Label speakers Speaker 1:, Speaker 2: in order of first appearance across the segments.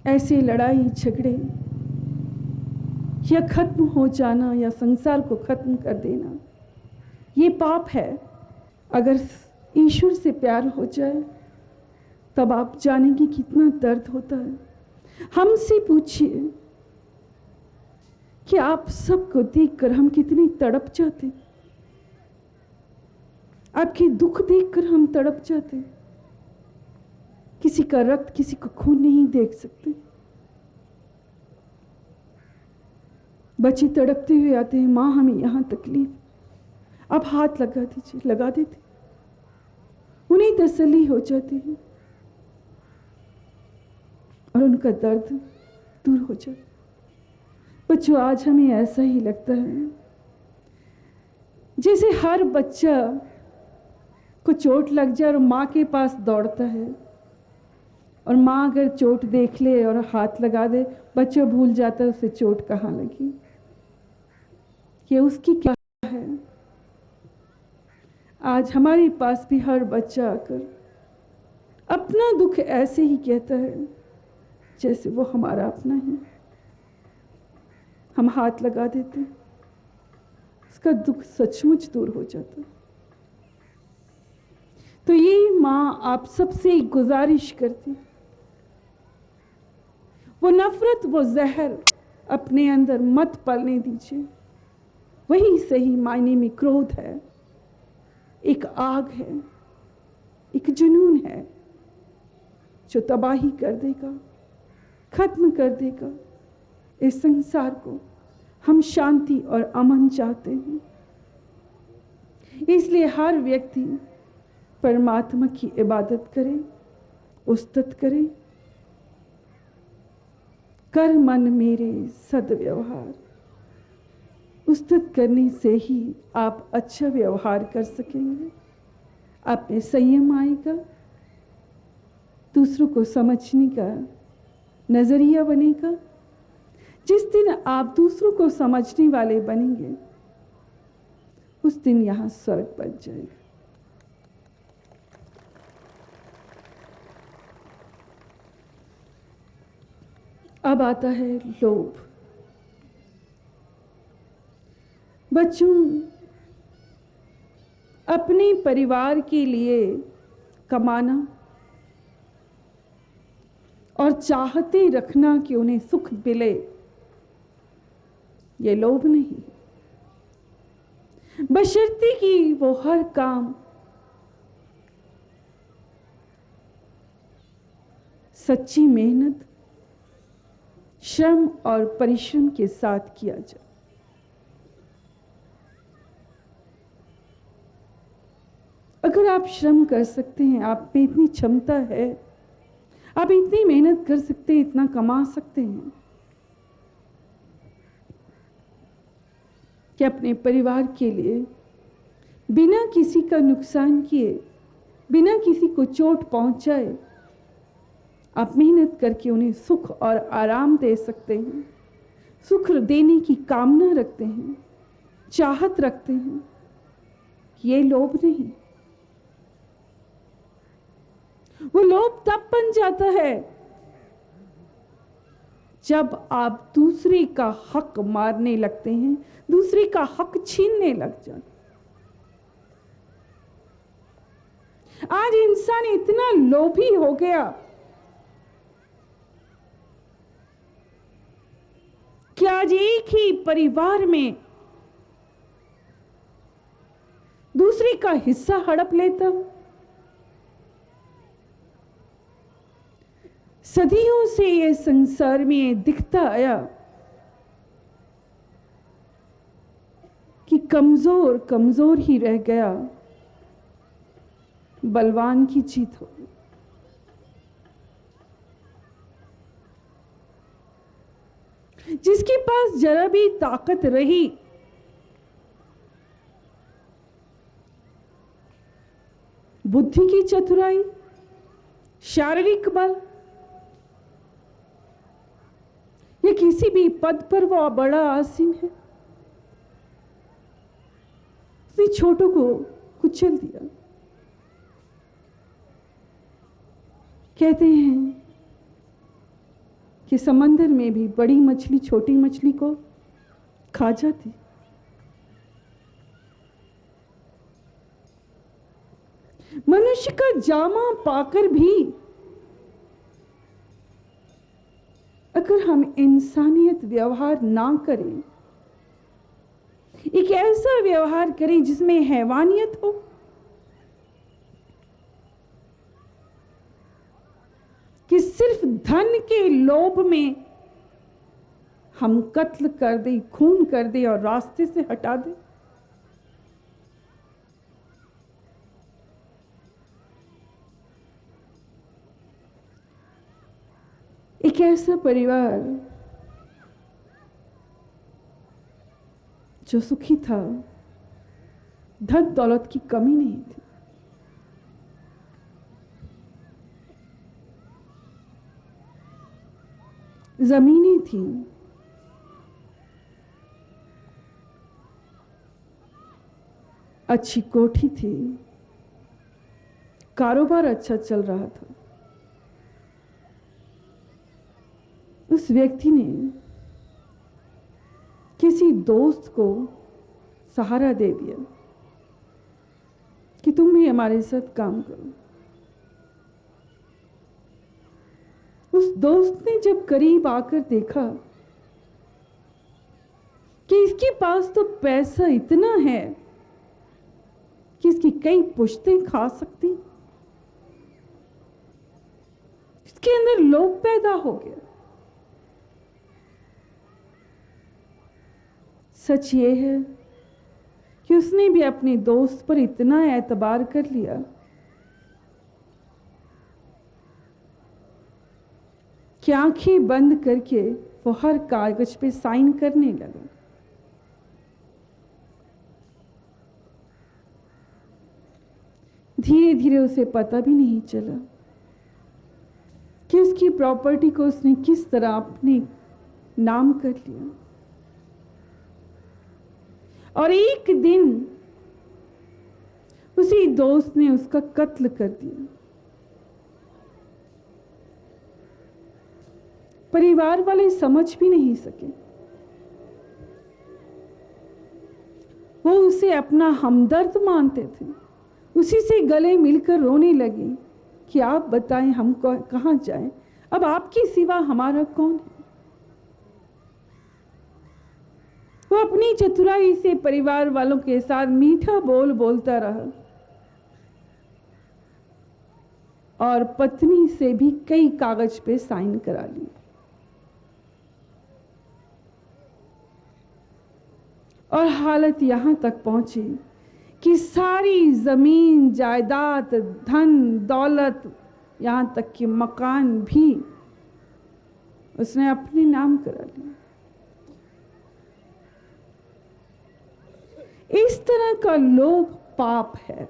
Speaker 1: ऐसे लड़ाई झगड़े या खत्म हो जाना या संसार को खत्म कर देना, ये पाप है। अगर ईश्वर से प्यार हो जाए तब आप जानेंगे कितना दर्द होता है। हमसे पूछिए कि आप सबको देखकर हम कितनी तड़प जाते, आपके दुख देखकर हम तड़प जाते। किसी का रक्त, किसी का खून नहीं देख सकते। बच्चे तड़पते हुए आते हैं, माँ हमें यहां तकलीफ, आप हाथ लगा दीजिए, लगा देते, उन्हें तसल्ली हो जाती है और उनका दर्द दूर हो जाता। बच्चों, आज हमें ऐसा ही लगता है जैसे हर बच्चा को चोट लग जाए और माँ के पास दौड़ता है, और माँ अगर चोट देख ले और हाथ लगा दे, बच्चा भूल जाता है उसे चोट कहाँ लगी, ये उसकी क्या है। आज हमारे पास भी हर बच्चा आकर अपना दुख ऐसे ही कहता है जैसे वो हमारा अपना है। हम हाथ लगा देते, उसका दुख सचमुच दूर हो जाता। तो ये माँ आप सबसे गुजारिश करती, वो नफरत, वो जहर अपने अंदर मत पलने दीजिए। वही सही मायने में क्रोध है, एक आग है, एक जुनून है जो तबाही कर देगा, खत्म कर देगा इस संसार को। हम शांति और अमन चाहते हैं, इसलिए हर व्यक्ति परमात्मा की इबादत करे, उस्तत करे। कर मन मेरे सद्व्यवहार, उस्तत करने से ही आप अच्छा व्यवहार कर सकेंगे। आप में संयम आएगा, दूसरों को समझने का नजरिया बनेगा। जिस दिन आप दूसरों को समझने वाले बनेंगे, उस दिन यहां स्वर्ग बन जाएगा। अब आता है लोभ। बच्चों, अपने परिवार के लिए कमाना और चाहते रखना कि उन्हें सुख मिले, ये लोभ नहीं, बशर्ते कि वो हर काम सच्ची मेहनत, श्रम और परिश्रम के साथ किया जाए। अगर आप श्रम कर सकते हैं, आप में इतनी क्षमता है, आप इतनी मेहनत कर सकते हैं, इतना कमा सकते हैं कि अपने परिवार के लिए बिना किसी का नुकसान किए, बिना किसी को चोट पहुंचाए, आप मेहनत करके उन्हें सुख और आराम दे सकते हैं, सुख देने की कामना रखते हैं, चाहत रखते हैं, ये लोभ नहीं। वो लोभ तब बन जाता है जब आप दूसरे का हक मारने लगते हैं, दूसरे का हक छीनने लग जाते। आज इंसान इतना लोभी हो गया कि आज एक ही परिवार में दूसरे का हिस्सा हड़प लेता। सदियों से ये संसार में दिखता आया कि कमजोर कमजोर ही रह गया, बलवान की जीत हो गई। जिसके पास जरा भी ताकत रही, बुद्धि की चतुराई, शारीरिक बल, या किसी भी पद पर वो बड़ा आसीन है, उसने छोटों को कुचल दिया। कहते हैं कि समंदर में भी बड़ी मछली छोटी मछली को खा जाती। मनुष्य का जामा पाकर भी अगर हम इंसानियत व्यवहार ना करें, एक ऐसा व्यवहार करें जिसमें हैवानियत हो, कि सिर्फ धन के लोभ में हम कत्ल कर दें, खून कर दें और रास्ते से हटा दें। एक ऐसा परिवार जो सुखी था, धन दौलत की कमी नहीं थी, जमीनें थी, अच्छी कोठी थी, कारोबार अच्छा चल रहा था। उस व्यक्ति ने किसी दोस्त को सहारा दे दिया कि तुम भी हमारे साथ काम करो। उस दोस्त ने जब करीब आकर देखा कि इसके पास तो पैसा इतना है कि इसकी कई पुश्तें खा सकती, इसके अंदर लोभ पैदा हो गया। सच ये है कि उसने भी अपने दोस्त पर इतना एतबार कर लिया कि आंखें बंद करके वो हर कागज पे साइन करने लगा। धीरे धीरे उसे पता भी नहीं चला कि उसकी प्रॉपर्टी को उसने किस तरह अपने नाम कर लिया। और एक दिन उसी दोस्त ने उसका कत्ल कर दिया। परिवार वाले समझ भी नहीं सके। वो उसे अपना हमदर्द मानते थे, उसी से गले मिलकर रोने लगे कि आप बताएं हम कहां जाएं, अब आपके सिवा हमारा कौन है। वो अपनी चतुराई से परिवार वालों के साथ मीठा बोल बोलता रहा और पत्नी से भी कई कागज पे साइन करा ली। और हालत यहां तक पहुंची कि सारी जमीन जायदाद धन दौलत यहां तक कि मकान भी उसने अपने नाम करा लिया। इस तरह का लोभ पाप है।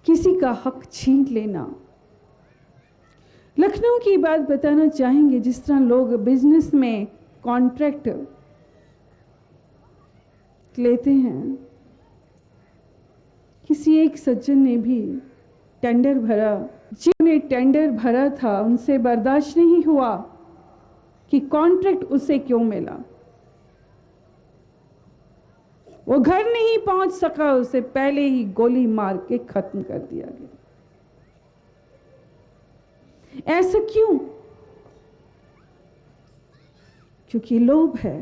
Speaker 1: किसी का हक छीन लेना। लखनऊ की बात बताना चाहेंगे, जिस तरह लोग बिजनेस में कॉन्ट्रैक्ट लेते हैं। किसी एक सज्जन ने भी टेंडर भरा, जिन्होंने टेंडर भरा था उनसे बर्दाश्त नहीं हुआ कि कॉन्ट्रैक्ट उसे क्यों मिला। वो घर नहीं पहुंच सका, उसे पहले ही गोली मार के खत्म कर दिया गया। ऐसा क्यों? क्योंकि लोभ है।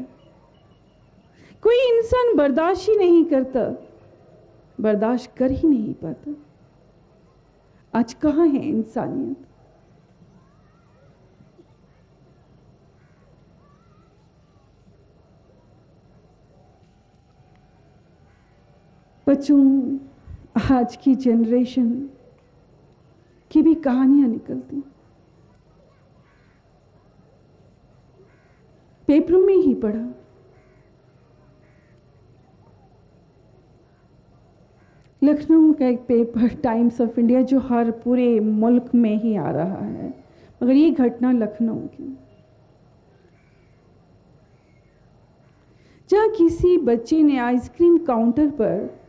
Speaker 1: कोई इंसान बर्दाश्त ही नहीं करता, बर्दाश्त कर ही नहीं पाता। आज कहां है इंसानियत? बच्चों, आज की जनरेशन की भी कहानियां निकलती, पेपरों में ही पढ़ा। लखनऊ का एक पेपर टाइम्स ऑफ इंडिया, जो हर पूरे मुल्क में ही आ रहा है, मगर ये घटना लखनऊ की, जहां किसी बच्चे ने आइसक्रीम काउंटर पर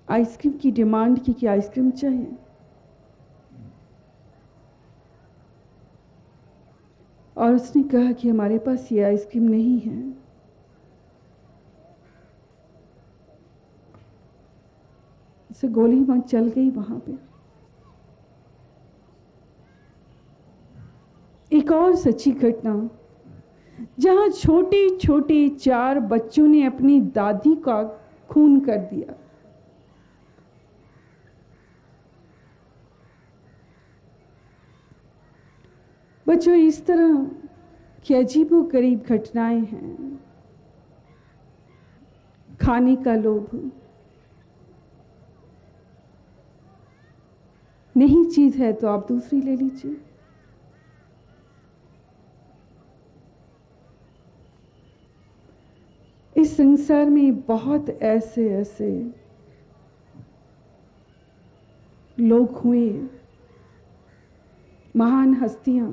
Speaker 1: आइसक्रीम की डिमांड की कि आइसक्रीम चाहिए, और उसने कहा कि हमारे पास ये आइसक्रीम नहीं है। उसे गोली वहां चल गई। वहां पे एक और सच्ची घटना, जहां छोटे छोटे 4 बच्चों ने अपनी दादी का खून कर दिया। बच्चों, इस तरह की अजीबोगरीब घटनाएं हैं। खाने का लोभ, नहीं चीज है तो आप दूसरी ले लीजिए। इस संसार में बहुत ऐसे ऐसे लोग हुए, महान हस्तियां,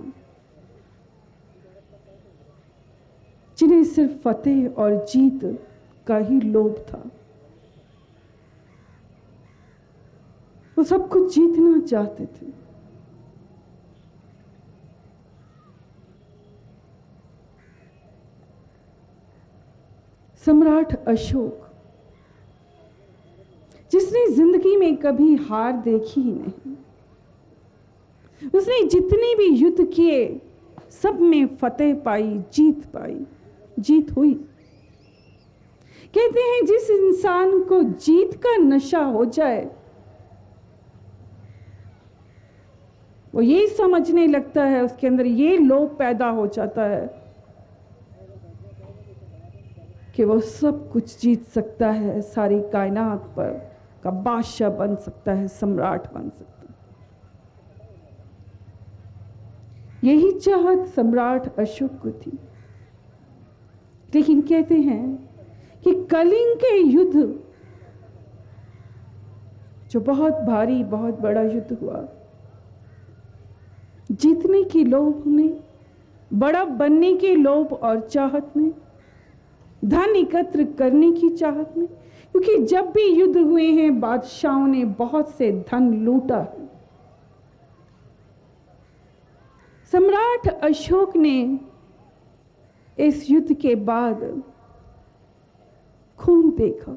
Speaker 1: जिन्हें सिर्फ फतेह और जीत का ही लोभ था। वो सब कुछ जीतना चाहते थे। सम्राट अशोक, जिसने जिंदगी में कभी हार देखी ही नहीं, उसने जितने भी युद्ध किए सब में फतेह पाई, जीत पाई, जीत हुई। कहते हैं जिस इंसान को जीत का नशा हो जाए, वो ये समझने लगता है, उसके अंदर ये लोभ पैदा हो जाता है कि वो सब कुछ जीत सकता है, सारी कायनात पर का बादशाह बन सकता है, सम्राट बन सकता है। यही चाहत सम्राट अशोक को थी। लेकिन कहते हैं कि कलिंग के युद्ध, जो बहुत भारी, बहुत बड़ा युद्ध हुआ, जीतने की लोभ में, बड़ा बनने के लोभ और चाहत में, धन एकत्र करने की चाहत में, क्योंकि जब भी युद्ध हुए हैं बादशाहों ने बहुत से धन लूटा है। सम्राट अशोक ने इस युद्ध के बाद खून देखा,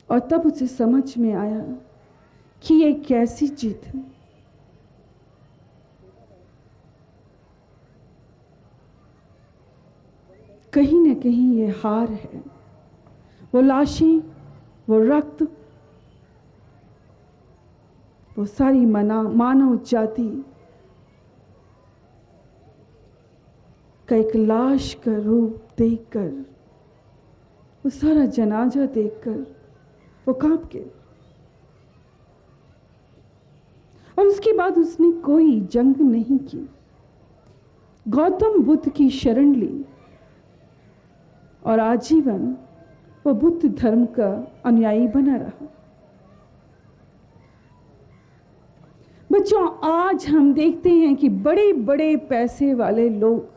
Speaker 1: और तब उसे समझ में आया कि ये कैसी जीत है। कहीं न कहीं ये हार है। वो लाशें, वो रक्त, वो सारी मानव जाति का एक लाश का रूप देखकर, वो सारा जनाजा देखकर वो कांप गए। और उसके बाद उसने कोई जंग नहीं की, गौतम बुद्ध की शरण ली और आजीवन वो बुद्ध धर्म का अनुयायी बना रहा। बच्चों, आज हम देखते हैं कि बड़े बड़े पैसे वाले लोग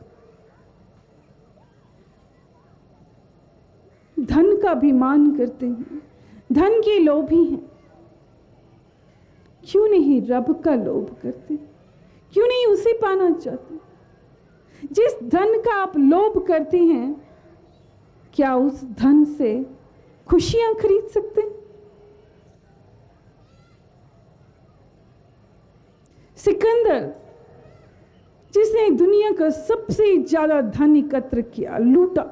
Speaker 1: धन का अभिमान करते हैं, धन के लोभी हैं। क्यों नहीं रब का लोभ करते? क्यों नहीं उसे पाना चाहते? जिस धन का आप लोभ करते हैं, क्या उस धन से खुशियां खरीद सकते हैं? सिकंदर, जिसने दुनिया का सबसे ज्यादा धन एकत्र किया, लूटा,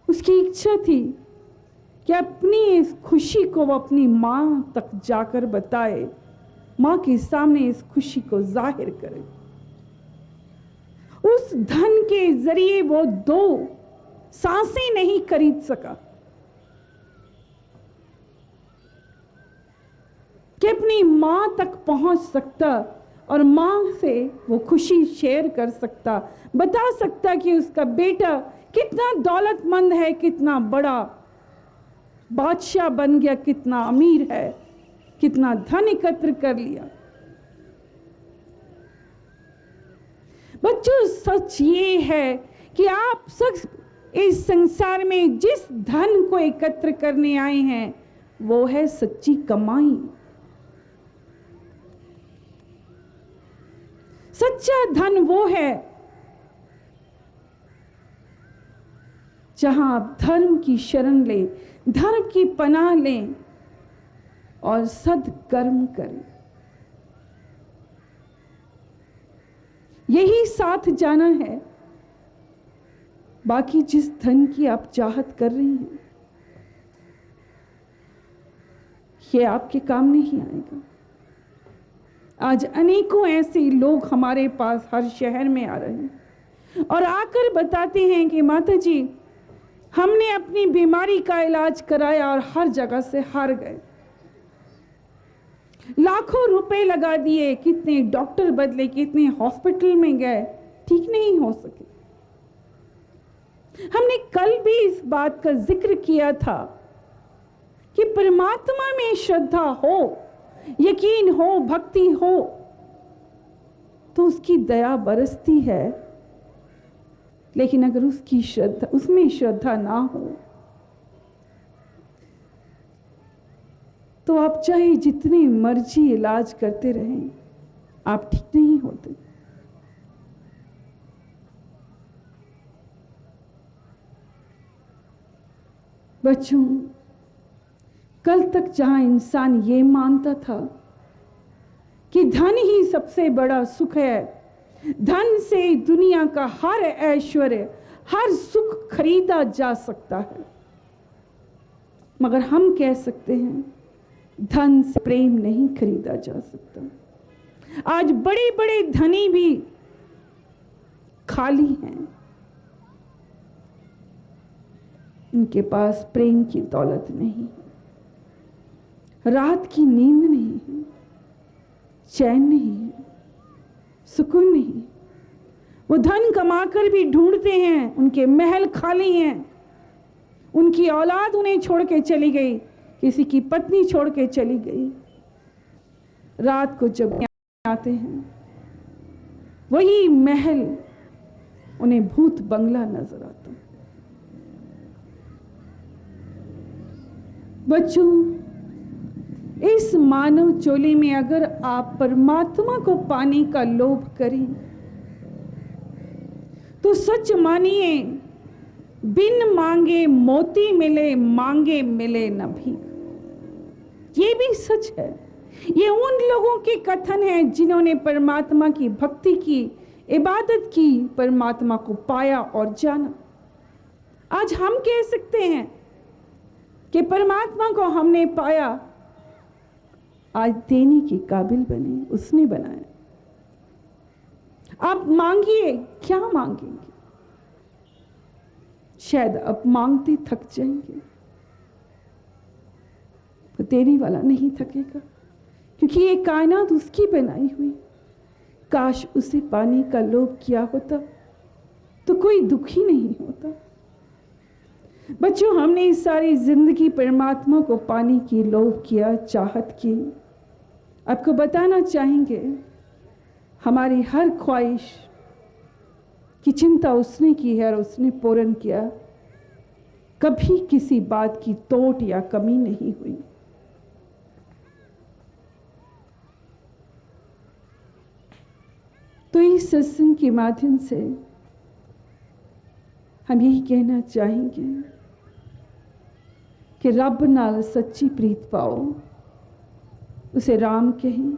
Speaker 1: उसकी इच्छा थी कि अपनी इस खुशी को वो अपनी मां तक जाकर बताए, मां के सामने इस खुशी को जाहिर करे। उस धन के जरिए वो 2 सांसें नहीं खरीद सका कि अपनी मां तक पहुंच सकता और मां से वो खुशी शेयर कर सकता, बता सकता कि उसका बेटा कितना दौलतमंद है, कितना बड़ा बादशाह बन गया, कितना अमीर है, कितना धन एकत्र कर लिया। बच्चों, सच ये है कि आप सब इस संसार में जिस धन को एकत्र करने आए हैं वो है सच्ची कमाई। सच्चा धन वो है जहां आप धर्म की शरण लें, धर्म की पनाह लें और सद्कर्म करें। यही साथ जाना है। बाकी जिस धन की आप चाहत कर रही हैं ये आपके काम नहीं आएगा। आज अनेकों ऐसे लोग हमारे पास हर शहर में आ रहे हैं और आकर बताते हैं कि माता जी हमने अपनी बीमारी का इलाज कराया और हर जगह से हार गए, लाखों रुपए लगा दिए, कितने डॉक्टर बदले, कितने हॉस्पिटल में गए, ठीक नहीं हो सके। हमने कल भी इस बात का जिक्र किया था कि परमात्मा में श्रद्धा हो, यकीन हो, भक्ति हो तो उसकी दया बरसती है। लेकिन अगर उसकी श्रद्धा, उसमें श्रद्धा ना हो तो आप चाहे जितनी मर्जी इलाज करते रहें, आप ठीक नहीं होते। बच्चों, कल तक जहां इंसान ये मानता था कि धन ही सबसे बड़ा सुख है, धन से दुनिया का हर ऐश्वर्य, हर सुख खरीदा जा सकता है, मगर हम कह सकते हैं धन से प्रेम नहीं खरीदा जा सकता। आज बड़े बड़े धनी भी खाली हैं, उनके पास प्रेम की दौलत नहीं, रात की नींद नहीं है, चैन नहीं है, सुकून नहीं। वो धन कमाकर भी ढूंढते हैं, उनके महल खाली हैं, उनकी औलाद उन्हें छोड़ के चली गई, किसी की पत्नी छोड़ के चली गई। रात को जब आते हैं वही महल उन्हें भूत बंगला नजर आता। बच्चों, इस मानव चोली में अगर आप परमात्मा को पाने का लोभ करें तो सच मानिए बिन मांगे मोती मिले, मांगे मिले न भीख। ये भी सच है। ये उन लोगों के कथन है जिन्होंने परमात्मा की भक्ति की, इबादत की, परमात्मा को पाया और जाना। आज हम कह सकते हैं कि परमात्मा को हमने पाया, आज देने के काबिल बने, उसने बनाया। आप मांगिए, क्या मांगेंगे? शायद अब मांगते थक जाएंगे, वो देने वाला नहीं थकेगा, क्योंकि ये कायनात उसकी बनाई हुई। काश उसे पाने का लोभ किया होता तो कोई दुखी नहीं होता। बच्चों, हमने इस सारी जिंदगी परमात्मा को पाने की लोभ किया, चाहत की। आपको बताना चाहेंगे हमारी हर ख्वाहिश की चिंता उसने की है और उसने पूर्ण किया। कभी किसी बात की तोट या कमी नहीं हुई। तो इस सत्संग के माध्यम से हम यही कहना चाहेंगे कि रब नाल सच्ची प्रीत पाओ। उसे राम कहें,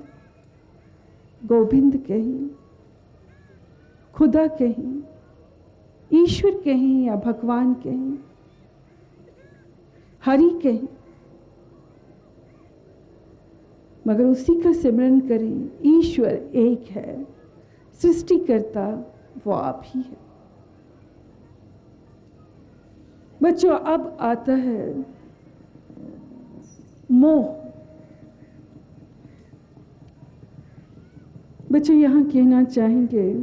Speaker 1: गोविंद कहें, खुदा कहें, ईश्वर कहें या भगवान कहें, हरि कहें, मगर उसी का सिमरन करें। ईश्वर एक है, सृष्टिकर्ता वो आप ही है। बच्चों, अब आता है मोह। बच्चों, यहां कहना चाहेंगे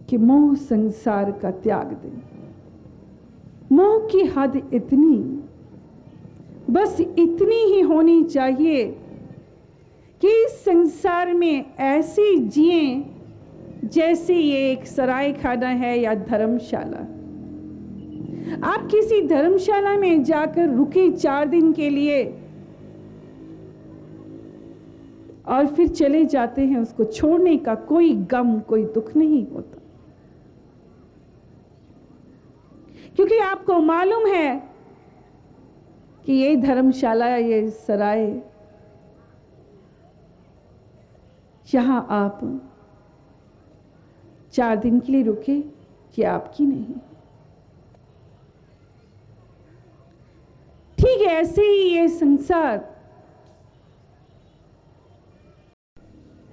Speaker 1: कि मोह संसार का त्याग दें। मोह की हद इतनी, बस इतनी ही होनी चाहिए कि इस संसार में ऐसे जिएं जैसे ये एक सराय खाना है या धर्मशाला। आप किसी धर्मशाला में जाकर रुके 4 दिन के लिए और फिर चले जाते हैं, उसको छोड़ने का कोई गम, कोई दुख नहीं होता, क्योंकि आपको मालूम है कि ये धर्मशाला, ये सराय, यहां आप 4 दिन के लिए रुके, ये आपकी नहीं। ठीक है, ऐसे ही ये संसार।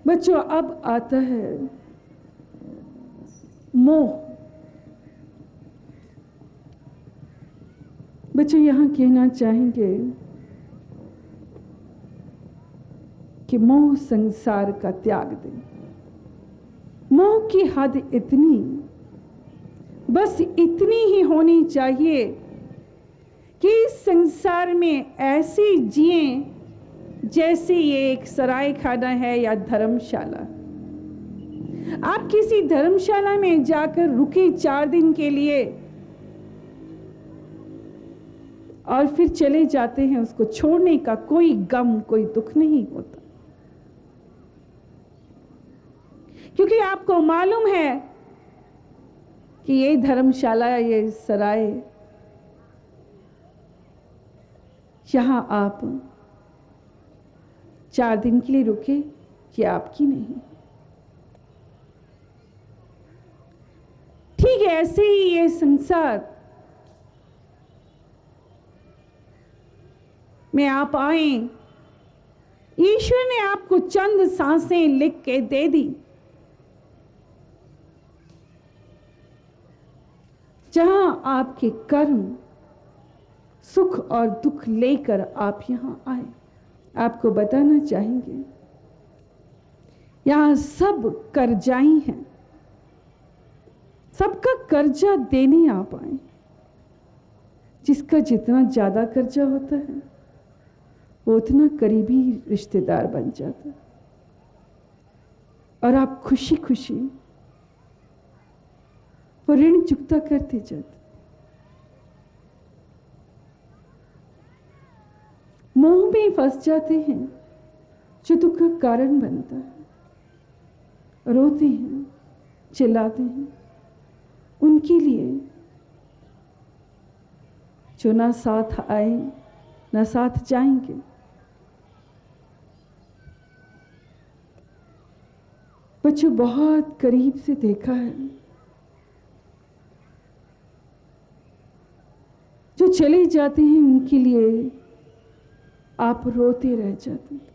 Speaker 1: बच्चों, अब आता है मोह। बच्चों, यहां कहना चाहेंगे कि मोह संसार का त्याग दे। मोह की हद इतनी, बस इतनी ही होनी चाहिए कि इस संसार में ऐसे जिएं जैसे ये एक सराय खाना है या धर्मशाला। आप किसी धर्मशाला में जाकर रुके 4 दिन के लिए और फिर चले जाते हैं, उसको छोड़ने का कोई गम, कोई दुख नहीं होता, क्योंकि आपको मालूम है कि ये धर्मशाला, ये सराय, यहां आप 4 दिन के लिए रुके, ये आपकी नहीं। ठीक है, ऐसे ही ये संसार में आप आए, ईश्वर ने आपको चंद सांसें लिख के दे दी, जहां आपके कर्म सुख और दुख लेकर आप यहां आए। आपको बताना चाहेंगे, यहां सब कर्जाई हैं, सबका कर्जा देने आप आए। जिसका जितना ज्यादा कर्जा होता है वो उतना करीबी रिश्तेदार बन जाता है, और आप खुशी खुशी वो ऋण चुकता करते जाते। मोह में फंस जाते हैं जो दुख का कारण बनता है, रोते हैं, चिल्लाते हैं उनके लिए जो ना साथ आए ना साथ जाएंगे। बच्चों, बहुत करीब से देखा है, जो चले जाते हैं उनके लिए आप रोते रह जाते हैं।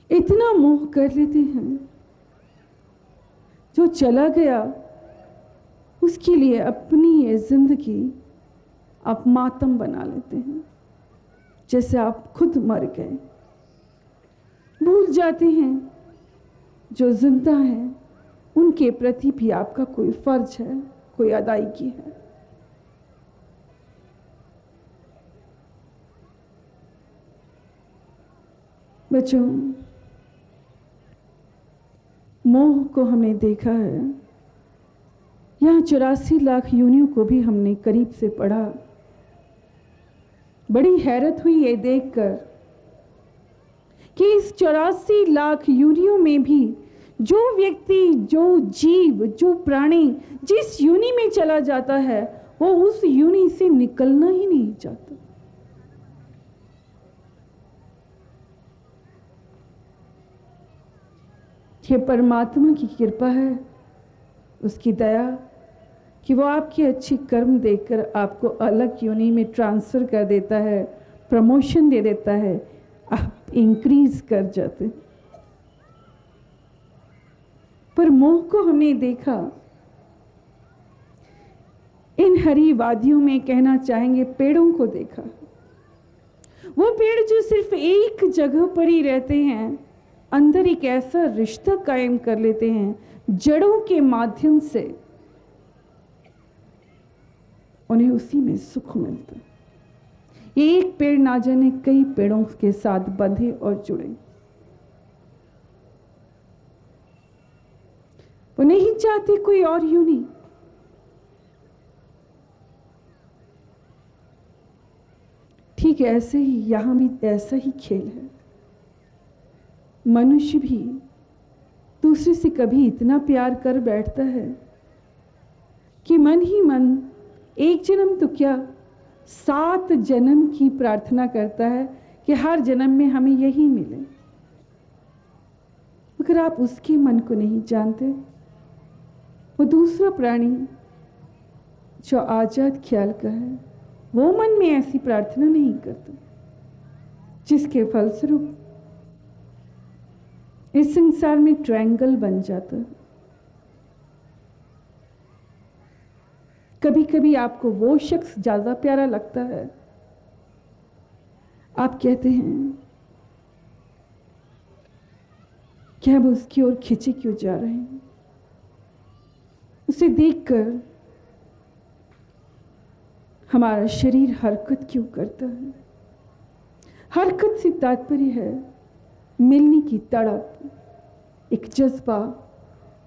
Speaker 1: इतना मोह कर लेते हैं, जो चला गया उसके लिए अपनी ये जिंदगी आप मातम बना लेते हैं, जैसे आप खुद मर गए। भूल जाते हैं जो जिंदा है उनके प्रति भी आपका कोई फर्ज है, कोई अदायगी है। बच्चों, मोह को हमने देखा है, यहाँ 84 लाख योनियों को भी हमने करीब से पढ़ा। बड़ी हैरत हुई ये देखकर कि इस 84 लाख योनियों में भी जो व्यक्ति, जो जीव, जो प्राणी जिस योनि में चला जाता है वो उस योनि से निकलना ही नहीं चाहता। ये परमात्मा की कृपा है, उसकी दया कि वो आपके अच्छे कर्म देखकर आपको अलग योनि में ट्रांसफर कर देता है, प्रमोशन दे देता है, आप इंक्रीज कर जाते। पर मोह को हमने देखा इन हरी वादियों में, कहना चाहेंगे पेड़ों को देखा। वो पेड़ जो सिर्फ एक जगह पर ही रहते हैं, अंदर एक ऐसा रिश्ता कायम कर लेते हैं जड़ों के माध्यम से, उन्हें उसी में सुख मिलता है। ये एक पेड़ ना जाने कई पेड़ों के साथ बंधे और जुड़े। आते कोई और यूं नहीं। ठीक है, ऐसे ही यहां भी ऐसा ही खेल है। मनुष्य भी दूसरे से कभी इतना प्यार कर बैठता है कि मन ही मन एक जन्म तो क्या 7 जन्म की प्रार्थना करता है कि हर जन्म में हमें यही मिले। मगर आप उसके मन को नहीं जानते। वो दूसरा प्राणी जो आजाद ख्याल का है, वो मन में ऐसी प्रार्थना नहीं करता, जिसके फलस्वरूप इस संसार में ट्रायंगल बन जाता है। कभी कभी आपको वो शख्स ज्यादा प्यारा लगता है, आप कहते हैं कि हम उसकी ओर खिंचे क्यों जा रहे हैं। उसे देखकर हमारा शरीर हरकत क्यों करता है। हरकत से तात्पर्य है मिलने की तड़प, एक जज्बा,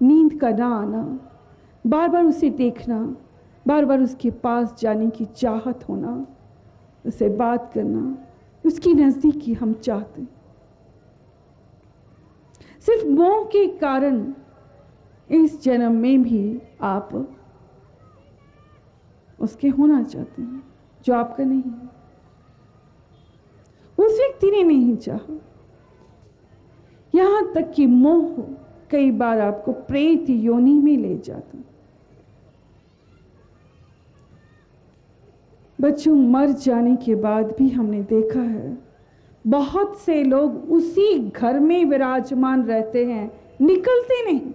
Speaker 1: नींद का ना आना, बार बार उसे देखना, बार बार उसके पास जाने की चाहत होना, उसे बात करना, उसकी नजदीकी हम चाहते। सिर्फ मोह के कारण इस जन्म में भी आप उसके होना चाहते हैं जो आपका नहीं है। उस व्यक्ति ने नहीं चाहा। यहां तक कि मोह कई बार आपको प्रेत योनि में ले जाता। बच्चों, मर जाने के बाद भी हमने देखा है बहुत से लोग उसी घर में विराजमान रहते हैं, निकलते नहीं।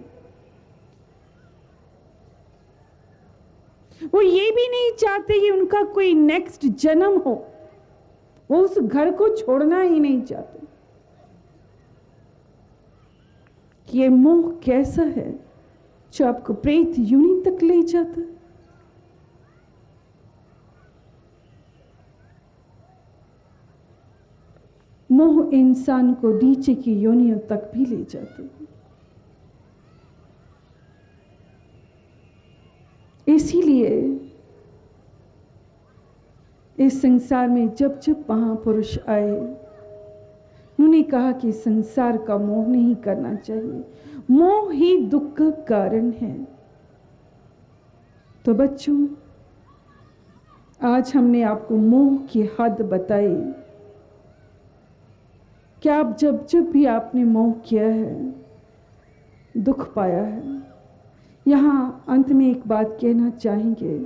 Speaker 1: वो ये भी नहीं चाहते कि उनका कोई नेक्स्ट जन्म हो, वो उस घर को छोड़ना ही नहीं चाहते। ये मोह कैसा है जो आपको प्रेत योनि तक ले जाता है। मोह इंसान को नीचे की योनियों तक भी ले जाता है। इसीलिए इस संसार में जब जब महापुरुष आए, उन्होंने कहा कि संसार का मोह नहीं करना चाहिए, मोह ही दुख का कारण है। तो बच्चों, आज हमने आपको मोह की हद बताई कि आप जब जब भी आपने मोह किया है, दुख पाया है। यहां अंत में एक बात कहना चाहेंगे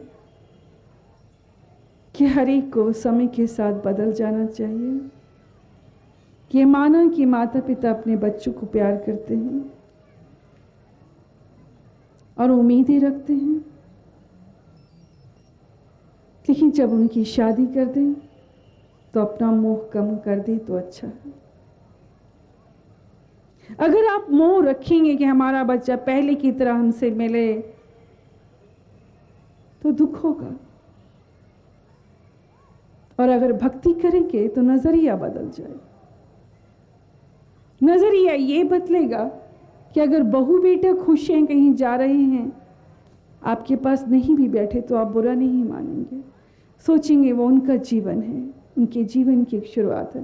Speaker 1: कि हर एक को समय के साथ बदल जाना चाहिए। ये माना कि माता पिता अपने बच्चों को प्यार करते हैं और उम्मीदें रखते हैं, लेकिन जब उनकी शादी कर दें तो अपना मोह कम कर दे तो अच्छा है। अगर आप मोह रखेंगे कि हमारा बच्चा पहले की तरह हमसे मिले, तो दुख होगा। और अगर भक्ति करेंगे तो नजरिया बदल जाए। नजरिया ये बदलेगा कि अगर बहू बेटा खुश हैं, कहीं जा रहे हैं, आपके पास नहीं भी बैठे तो आप बुरा नहीं मानेंगे। सोचेंगे वो उनका जीवन है, उनके जीवन की एक शुरुआत है,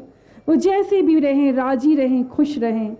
Speaker 1: वो जैसे भी रहें, राजी रहें, खुश रहें,